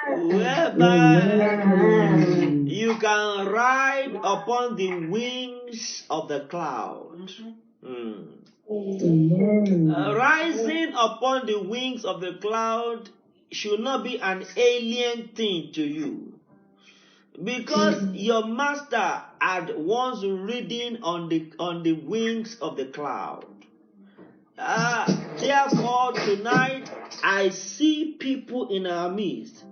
whereby you can ride upon the wings of the cloud. Rising upon the wings of the cloud should not be an alien thing to you, because your master had once ridden on the wings of the cloud. Therefore, tonight I see people in our midst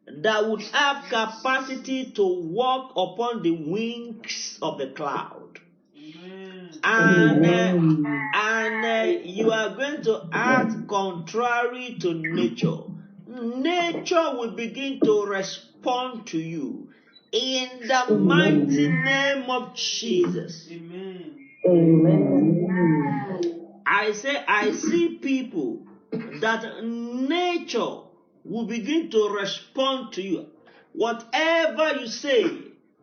that would have capacity to walk upon the wings of the cloud. And you are going to act contrary to nature. Nature will begin to respond to you in the mighty name of Jesus. I say, I see people that nature will begin to respond to you. Whatever you say,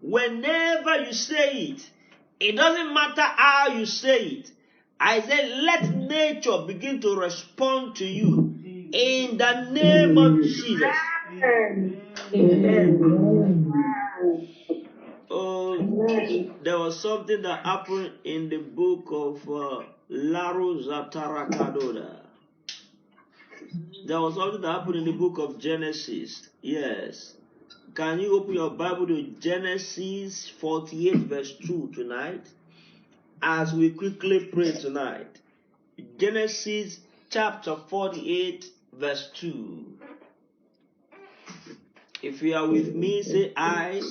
whenever you say it, it doesn't matter how you say it. I say, let nature begin to respond to you in the name of Jesus. Oh, there was something that happened in the book of Laru Zatarakadoda. There was something that happened in the book of Genesis. Yes. Can you open your Bible to Genesis 48 verse 2 tonight? As we quickly pray tonight. Genesis chapter 48 verse 2. If you are with me, say I.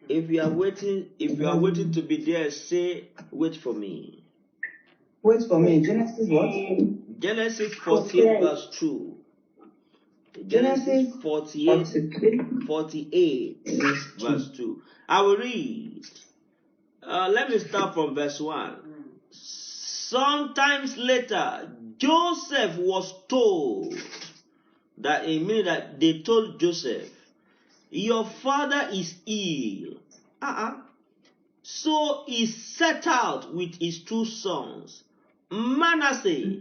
If you are waiting to be there, say wait for me. Wait for me. Genesis what? Genesis 48 verse 2. Genesis 48 verse 2. I will read. Let me start from verse 1. Sometimes later, Joseph was told that they told Joseph, your father is ill. So he set out with his two sons, Manasseh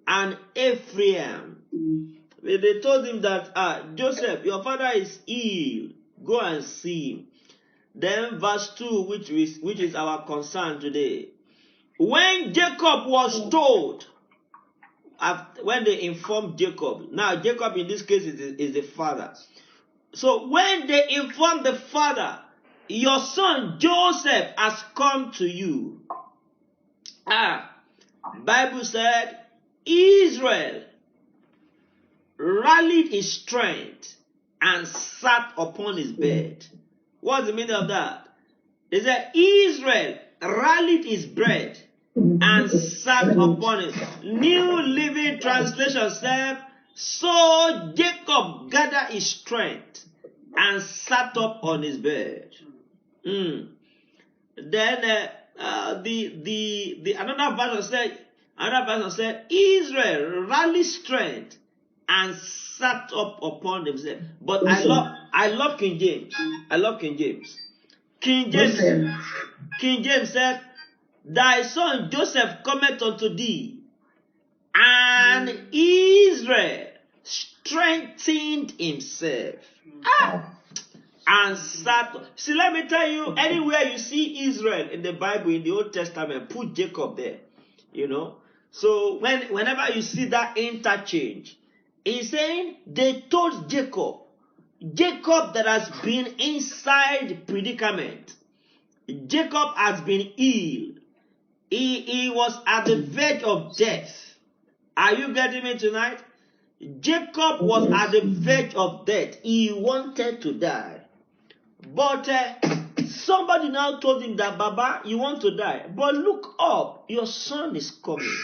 and Ephraim. They told him that, Joseph, your father is ill. Go and see him. Then verse 2, which is our concern today. When Jacob was told, when they informed Jacob, now Jacob in this case is the father. So when they informed the father, your son Joseph has come to you. Bible said, Israel rallied his strength and sat upon his bed. What's the meaning of that? They said Israel rallied his bread and sat upon it. New Living Translation said, so Jacob gathered his strength and sat up on his bed. Then another version said Israel rallied strength and sat up upon himself. But I love King James. King James said, thy son Joseph cometh unto thee, and Israel strengthened himself. And sat. See, let me tell you, anywhere you see Israel in the Bible, in the Old Testament, put Jacob there. So whenever you see that interchange, he's saying they told Jacob that has been inside predicament. Jacob has been ill. He was at the verge of death. Are you getting me tonight? Jacob was at the verge of death. He wanted to die. But somebody now told him that, Baba, you want to die. But look up, your son is coming.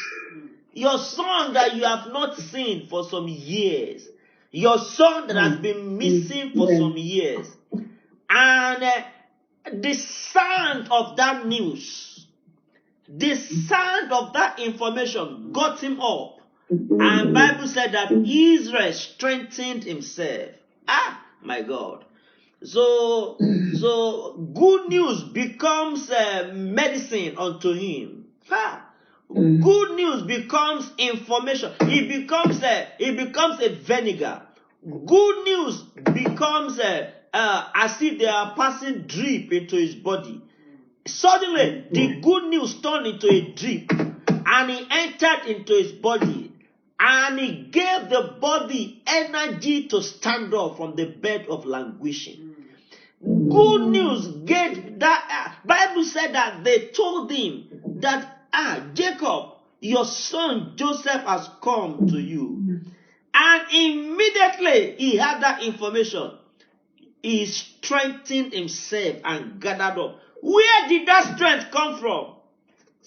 Your son that you have not seen for some years. Your son that has been missing for some years. And the sound of that news, the sound of that information got him up. And Bible said that Israel strengthened himself. My God. So good news becomes medicine unto him. Good news becomes information. It becomes a vinegar. good news becomes as if they are passing drip into his body. Suddenly, the good news turned into a drip, and he entered into his body, and he gave the body energy to stand up from the bed of languishing. Good news gave that. Bible said that they told him that, Jacob, your son Joseph has come to you. And immediately he had that information. He strengthened himself and gathered up. Where did that strength come from?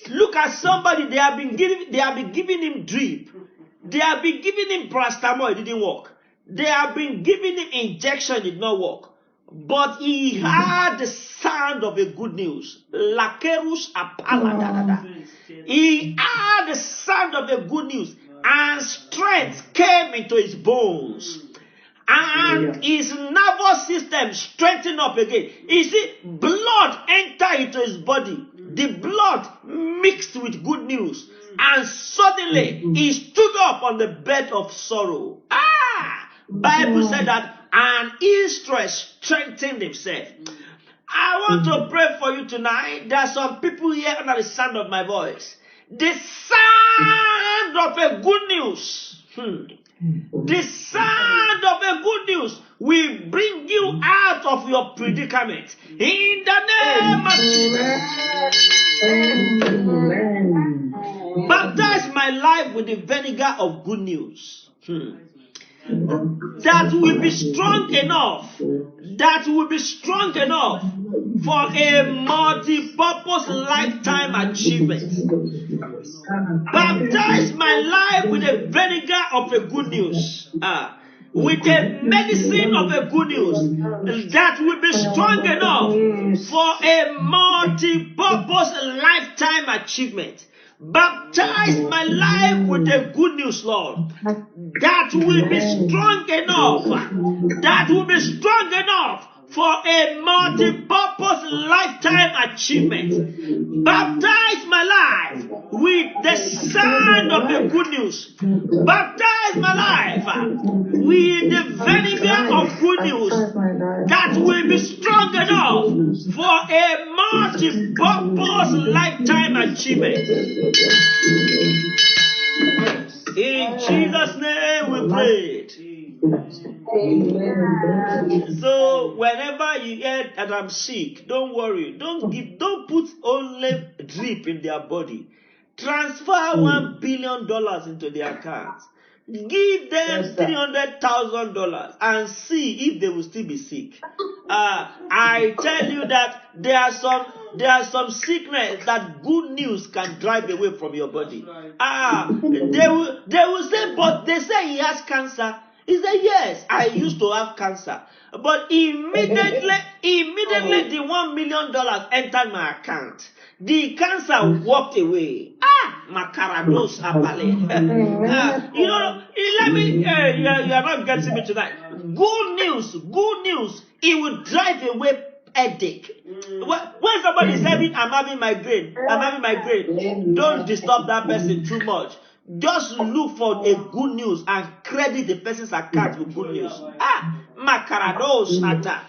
Look at somebody, they have been giving him drip. They have been giving him paracetamol, it didn't work. They have been giving him injection, it did not work. But he had the sound of a good news. Lakerus apala. He had the sound of the good news, and strength came into his bones. And his nervous system strengthened up again. You see, blood entered into his body. The blood mixed with good news. And suddenly, he stood up on the bed of sorrow. Bible said that, and Israel strengthened himself. I want to pray for you tonight. There are some people here under the sound of my voice. The sound of a good news. The sound of a good news will bring you out of your predicament. In the name of Jesus. Baptize my life with the vinegar of good news. That will be strong enough. That will be strong enough for a multi-purpose lifetime achievement. Baptize my life with the vinegar of a good news. With a medicine of a good news that will be strong enough for a multi-purpose lifetime achievement. Baptize my life with the good news, Lord, that will be strong enough, that will be strong enough for a multi-purpose lifetime achievement. Baptize my life with the sound of the good news. Baptize my life with the vinegar of good news that will be strong enough for a multi-purpose lifetime achievement. In Jesus' name we pray. So whenever you hear that I'm sick, don't worry. Don't put only drip in their body. Transfer $1 billion into their account. Give them $300,000 and see if they will still be sick. I tell you that there are some sickness that good news can drive away from your body. They will say, but they say he has cancer. He said, yes, I used to have cancer. But immediately the $1 million entered my account. The cancer walked away. Macarados apale. Let me, you are not getting me tonight. Good news. It will drive away headache. When somebody is having, I'm having migraine, don't disturb that person too much. Just look for a good news and credit the person's account with good news. Macarados ata.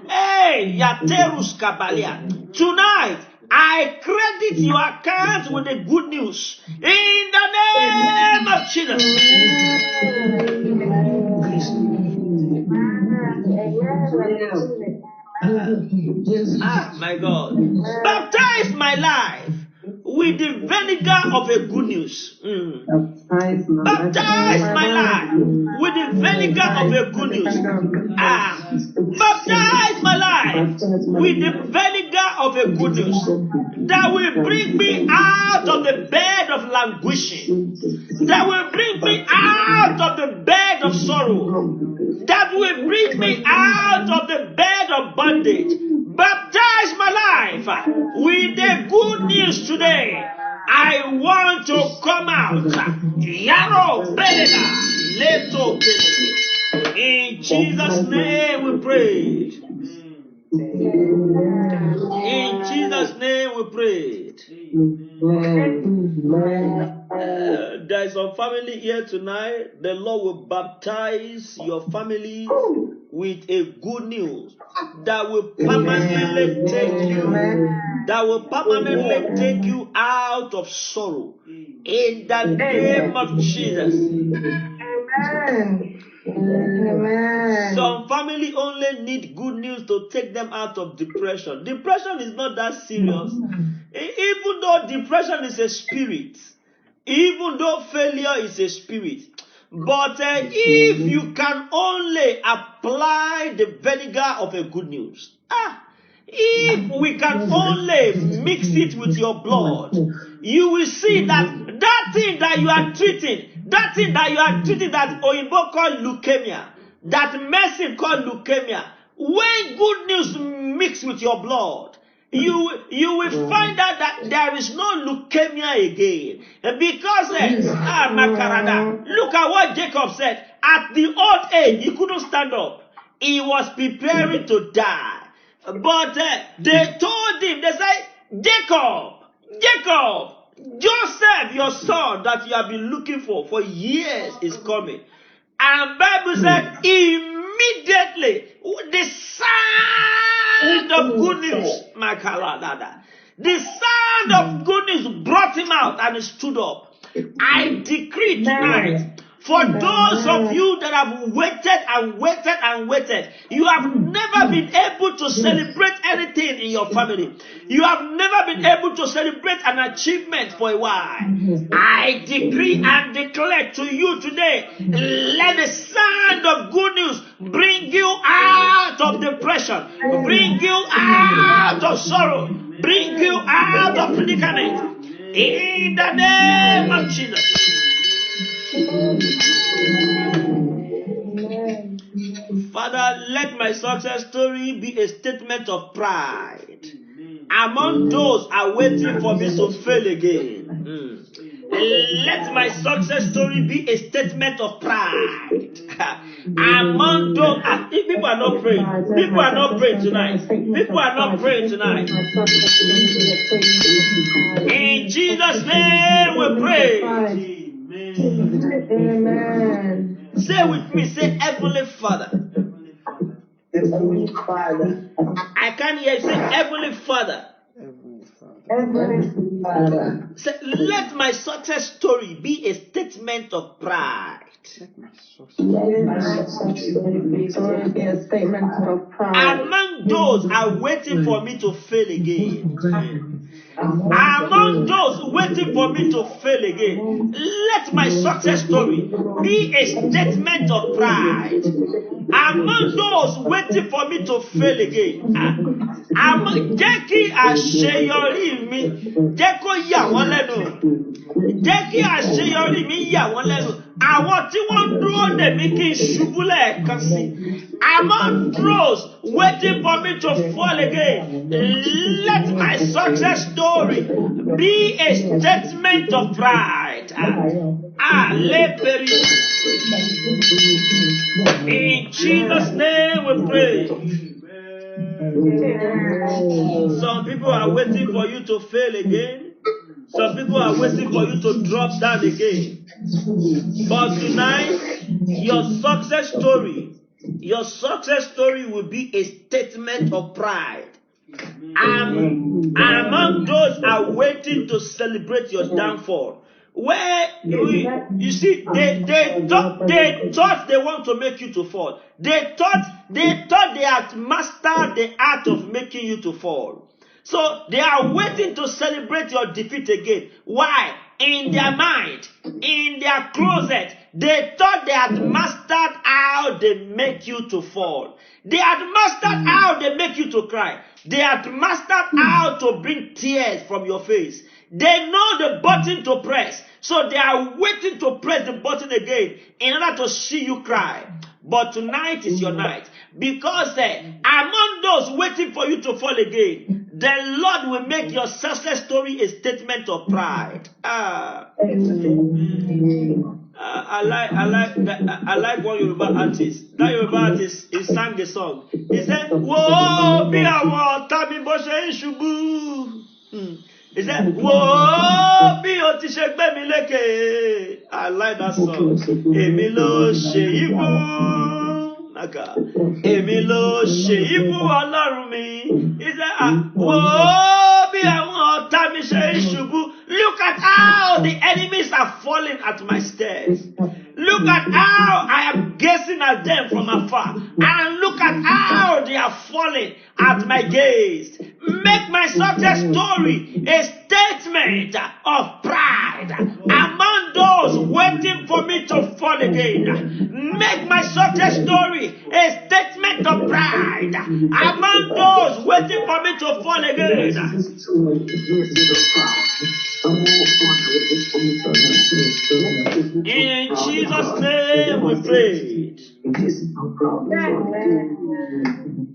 Hey, Yaterus Kabalia. Tonight, I credit your account with the good news. In the name of Jesus. My God. Baptize my life with the vinegar of a good news. Baptize my life with the vinegar of a good news. Baptize my life with the vinegar of a good news that will bring me out of the bed of languishing, that will bring me out of the bed of sorrow, that will bring me out of the bed of bondage. Baptize my life with the good news today. I want to come out. Yaro Belega, Leto Belega. In Jesus' name we pray. In Jesus' name we pray. There is some family here tonight. The Lord will baptize your family with a good news that will permanently take you out of sorrow in the name of Jesus. Amen. Some family only need good news to take them out of depression. Depression is not that serious. Even though depression is a spirit, even though failure is a spirit, but if you can only apply the vinegar of a good news, if we can only mix it with your blood, you will see that that thing that you are treating, that Oyinbo call leukemia, that medicine called leukemia, when good news mix with your blood, you will find out that there is no leukemia again. Because, Makarada, look at what Jacob said. At the old age, he couldn't stand up. He was preparing to die. But they told him, they said, Jacob, Joseph, your son that you have been looking for years is coming. And Bible said, immediately, the sound of good news, the sound of good news brought him out and he stood up. I decree tonight, for those of you that have waited, you have never been able to celebrate anything in your family. You have never been able to celebrate an achievement for a while. I decree and declare to you today, let the sound of good news bring you out of depression, bring you out of sorrow, bring you out of predicament. In the name of Jesus. Father, let my success story be a statement of pride among those awaiting for me to fail again. Let my success story be a statement of pride among those. People are not praying. People are not praying tonight. People are not praying tonight. In Jesus' name we pray. Amen. Say with me, say Heavenly Father. Heavenly Father. I can't hear you. Say Heavenly Father. Heavenly Father. Say, let my success story be a statement of pride. Let my success story be a statement of pride. Among those are waiting for me to fail again. Among those waiting for me to fail again, let my success story be a statement of pride. Among those waiting for me to fail again, jẹ́ kí àṣeyọrí mi jẹ́ kó yà wọ́n lẹ́nu. Jẹ́ kí àṣeyọrí mi yà wọ́n lẹ́nu. Àwọn tí wọ́n dúró dè mí kí n ṣubú lẹ́ẹ̀kan sí. Among those waiting for me to fall again, let my success story be a statement of pride. In Jesus' name we pray. Some people are waiting for you to fail again. Some people are waiting for you to drop down again. But tonight, your success story will be a statement of pride. Among those are waiting to celebrate your downfall. Where you see, they thought they want to make you to fall. They thought they had mastered the art of making you to fall. So they are waiting to celebrate your defeat again. Why? In their mind, in their closet, they thought they had mastered how they make you to fall. They had mastered how they make you to cry. They had mastered how to bring tears from your face. They know the button to press. So they are waiting to press the button again in order to see you cry. But tonight is your night. Because among those waiting for you to fall again, the Lord will make your success story a statement of pride. I like one Yoruba artist. That Yoruba artist, he sang a song. He said, "Whoa, be a water, be boshe shubu." He said, whoa, bí o ti ṣe gbé mi lékè. I like that song. Èmi ló ṣe ibú. Èmi ló ṣe ibú Ọlọ́run mi. He said, whoa, bí àwọn ọ̀tá mi ṣe ń ṣubú. Look at how the enemies are falling at my steps. Look at how I am gazing at them from afar. And look at how they are falling at my gaze. Make my success story a statement of pride among those waiting for me to fall again. Make my success story a statement of pride among those waiting for me to fall again. In Jesus' name we prayed.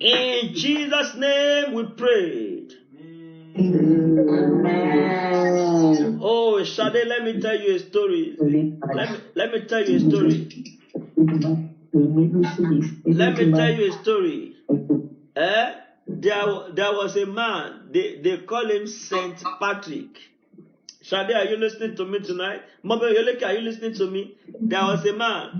In Jesus' name we prayed. Oh, Shade, let me tell you a story. Let me tell you a story. Let me tell you a story. There was a man, they call him Saint Patrick. Shade, are you listening to me tonight? Mama Yoleke, are you listening to me? There was a man,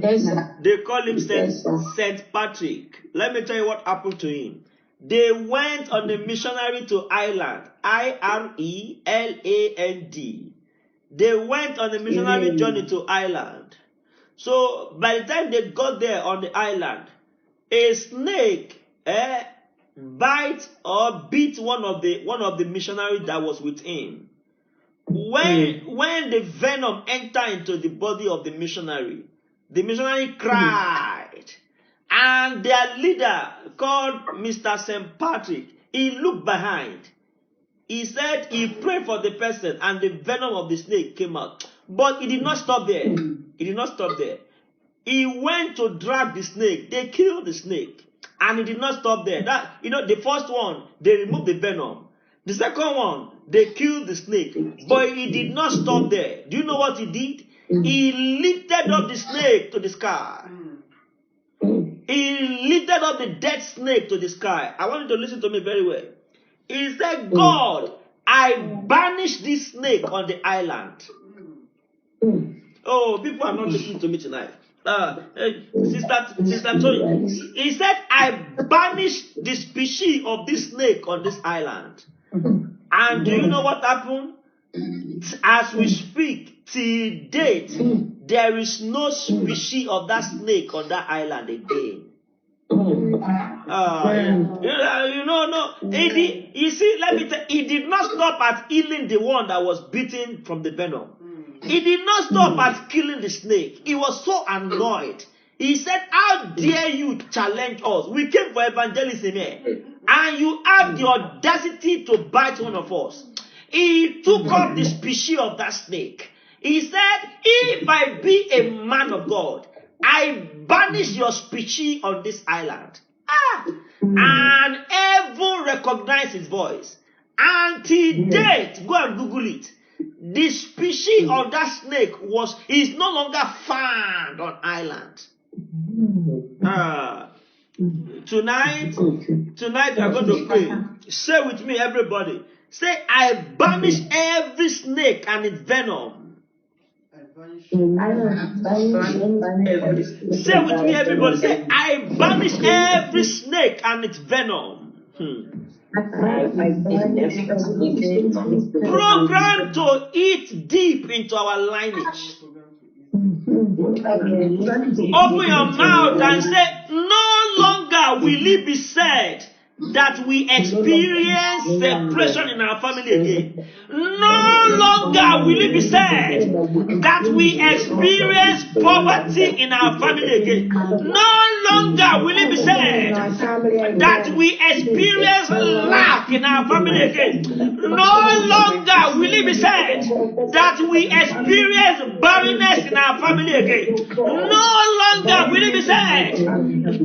they call him Saint Patrick. Let me tell you what happened to him. They went on a missionary to Ireland, Ireland. They went on a missionary journey to Ireland. So by the time they got there on the island, a snake bit one of the missionaries that was with him. When the venom entered into the body of the missionary cried. And their leader, called Mr. St. Patrick, he looked behind. He said he prayed for the person and the venom of the snake came out. But he did not stop there. He did not stop there. He went to drag the snake. They killed the snake. And he did not stop there. The first one, they removed the venom. The second one, they killed the snake. But he did not stop there. Do you know what he did? He lifted up the snake to the sky. He lifted up the dead snake to the sky. I want you to listen to me very well. He said, God, I banish this snake on the island. Oh, people are not listening to me tonight. Sister Tony, he said, I banish the species of this snake on this island. And do you know what happened? As we speak, till date, there is no species of that snake on that island again. You see, let me tell you, he did not stop at healing the one that was bitten from the venom. He did not stop at killing the snake. He was so annoyed. He said, how dare you challenge us? We came for evangelism here. And you have the audacity to bite one of us. He took up the species of that snake. He said, if I be a man of God, I banish your species on this island. And heaven recognized his voice. Until date, go and Google it. The species of that snake is no longer found on island. Tonight we are going to pray. Say with me, everybody. Say, I banish every snake and its venom. Say with me, everybody. Say, I banish every snake and its venom. Program to eat deep into our lineage. Open your mouth and say, no longer will it be said that we experience separation in our family again. No longer will it be said that we experience poverty in our family again. No longer will it be said that we experience lack in our family again. No longer will it be said that we experience barrenness in our family again. No longer will it be said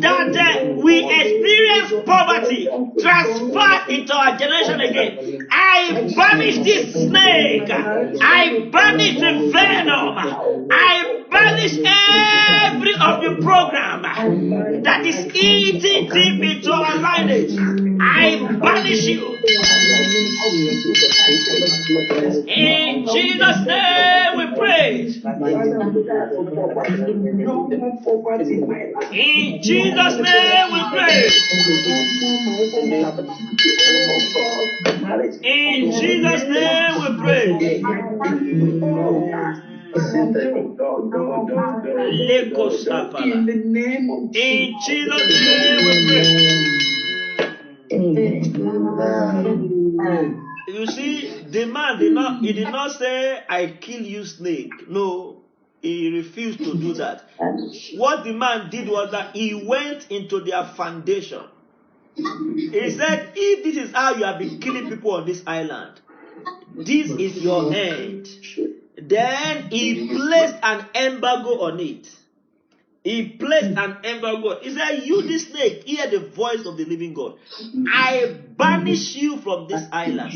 that we experience poverty transferred into our generation again. I banish this snake. I banish the venom. I banish every of the program that is eating deep into our lineage. I banish you. In Jesus' name we pray. In Jesus' name we pray. In Jesus' name we pray. In Jesus' name we pray. You see, the man did not say, I kill you, snake. No, he refused to do that. What the man did was that he went into their foundation. He said, if this is how you have been killing people on this island, this is your end. Then he placed an embargo on it. He placed an embargo. He said, you this snake, hear the voice of the living God. I banish you from this island.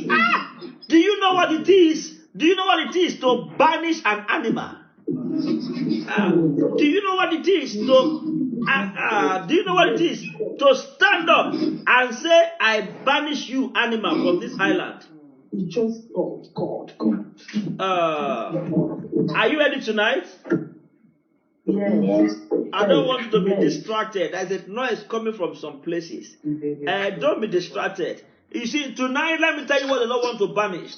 Do you know what it is? Do you know what it is to banish an animal? Do you know what it is to do you know what it is to stand up and say, I banish you, animal, from this island? Just God. Are you ready tonight? Yes. I don't want you to be distracted. There's a noise coming from some places. Don't be distracted. You see, tonight, let me tell you what the Lord wants to banish.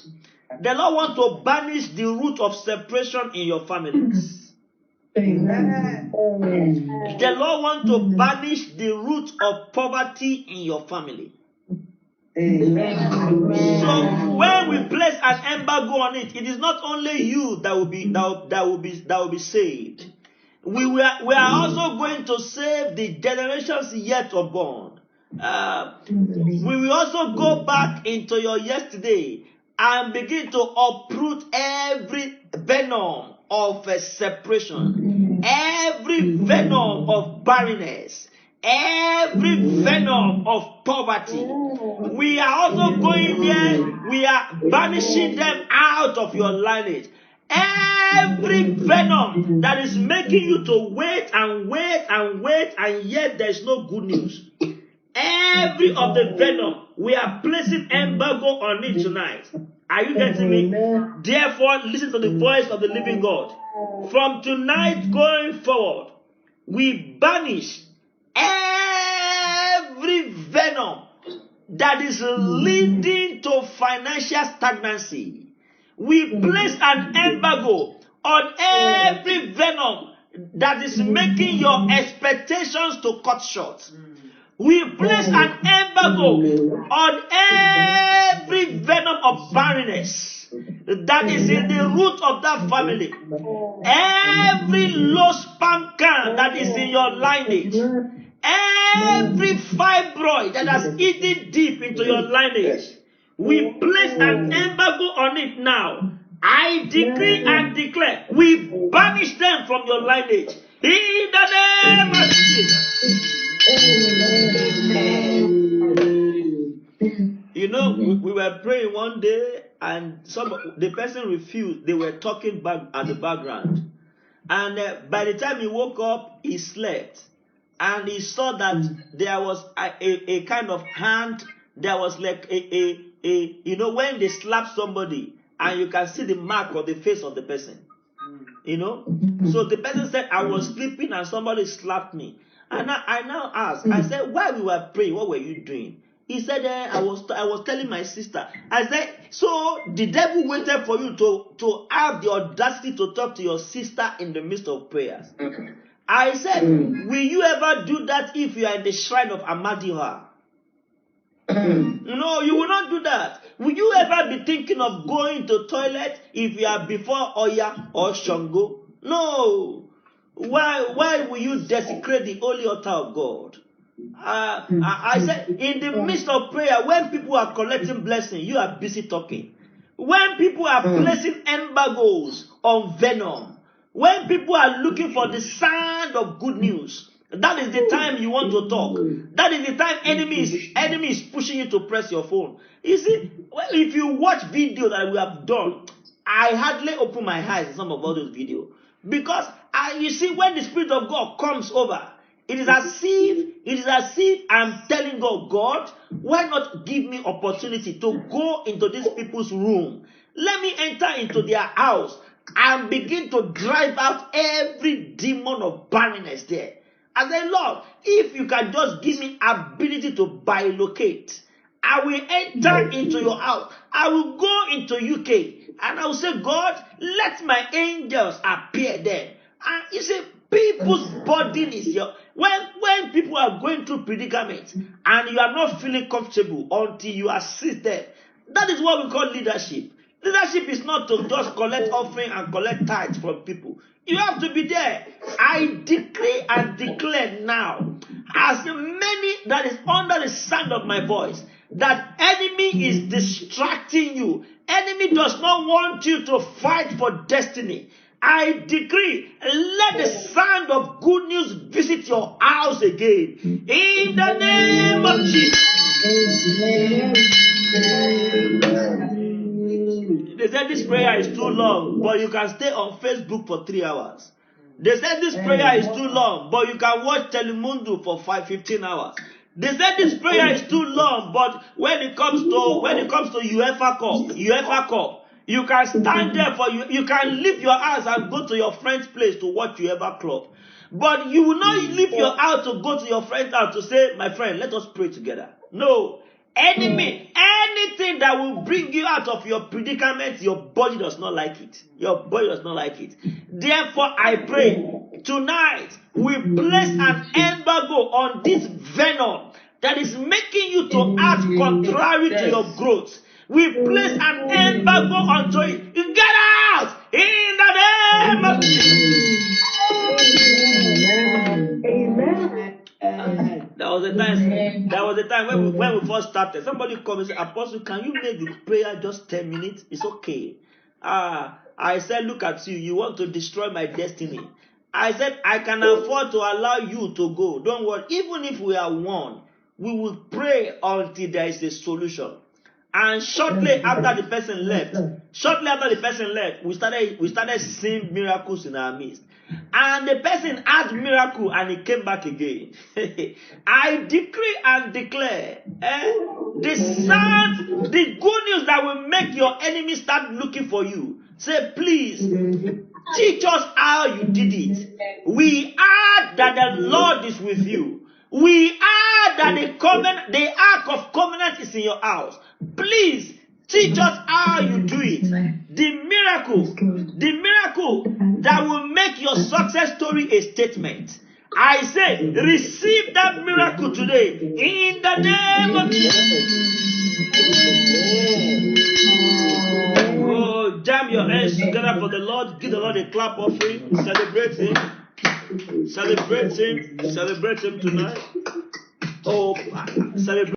The Lord wants to banish the root of separation in your families. Amen. The Lord wants to banish the root of poverty in your family. Amen. So when we place an embargo on it, it is not only you that will be saved. We are also going to save the generations yet unborn. We will also go back into your yesterday and begin to uproot every venom of separation, every venom of barrenness, every venom of poverty. We are also going there. We are banishing them out of your lineage. Every venom that is making you to wait, and yet there is no good news. Every of the venom, we are placing embargo on it tonight. Are you getting me? Therefore, listen to the voice of the living God. From tonight going forward, we banish every venom that is leading to financial stagnancy. We place an embargo on every venom that is making your expectations to cut short. We place an embargo on every venom of barrenness that is in the root of that family. Every low sperm count that is in your lineage. Every fibroid that has eaten deep into your lineage. We place an embargo on it now. I decree and declare, we banish them from your lineage. In the name of Jesus. You know, we were praying one day and the person refused. They were talking back at the background. And by the time he woke up, he slept. And he saw that there was a kind of hand. There was like you know, when they slap somebody and you can see the mark on the face of the person. You know? So the person said, I was sleeping and somebody slapped me. And I now asked, I said, while we were praying, what were you doing? He said, I was telling my sister. I said, so the devil waited for you to have the audacity to talk to your sister in the midst of prayers. I said, will you ever do that if you are in the shrine of Amadioha? No, you will not do that. Will you ever be thinking of going to toilet if you are before Oya or Shango? No. Why will you desecrate the holy altar of God? I said, in the midst of prayer, when people are collecting blessing, you are busy talking. When people are placing embargoes on venom, when people are looking for the sound of good news, that is the time you want to talk. That is the time enemy is pushing you to press your phone. You see, if you watch video that we have done, I hardly open my eyes in some of all those videos. Because You see, when the Spirit of God comes over, it is as if I'm telling God, why not give me opportunity to go into these people's room? Let me enter into their house and begin to drive out every demon of barrenness there. I say, Lord, if you can just give me ability to bilocate, I will enter into your house. I will go into UK and I will say, God, let my angels appear there. And you see, people's burden is your... When people are going through predicaments and you are not feeling comfortable until you assist them, that is what we call leadership. Leadership is not to just collect offering and collect tithes from people. You have to be there. I decree and declare now, as many that is under the sound of my voice, that enemy is distracting you. Enemy does not want you to fight for destiny. I decree, let the sound of good news visit your house again. In the name of Jesus. They said this prayer is too long, but you can stay on Facebook for 3 hours. They said this prayer is too long, but you can watch Telemundo for 15 hours. They said this prayer is too long, but when it comes to UEFA Cup, you can stand there you can leave your house and go to your friend's place to watch UEFA Club. But you will not leave your house to go to your friend's house to say, my friend, let us pray together. No. Anything that will bring you out of your predicament, your body does not like it. Your body does not like it. Therefore, I pray, tonight, we place an embargo on this venom that is making you to act contrary to your growth. We place an embargo onto it. You get out in the name of Jesus. Amen. There was a time when we first started. Somebody called me and said, Apostle, can you make the prayer just 10 minutes? It's okay. I said, look at you. You want to destroy my destiny. I said, I can afford to allow you to go. Don't worry. Even if we are one, we will pray until there is a solution. And shortly after the person left, we started seeing miracles in our midst. And the person had miracle and he came back again. I decree and declare the good news that will make your enemy start looking for you. Say, please, teach us how you did it. We are that the Lord is with you. We are that the ark of covenant is in your house. Please teach us how you do it. The miracle that will make your success story a statement. I say, receive that miracle today in the name of Jesus. Oh, jam your hands together for the Lord. Give the Lord a clap offering. Celebrate Him. Celebrate Him. Celebrate Him tonight. Oh, celebrate.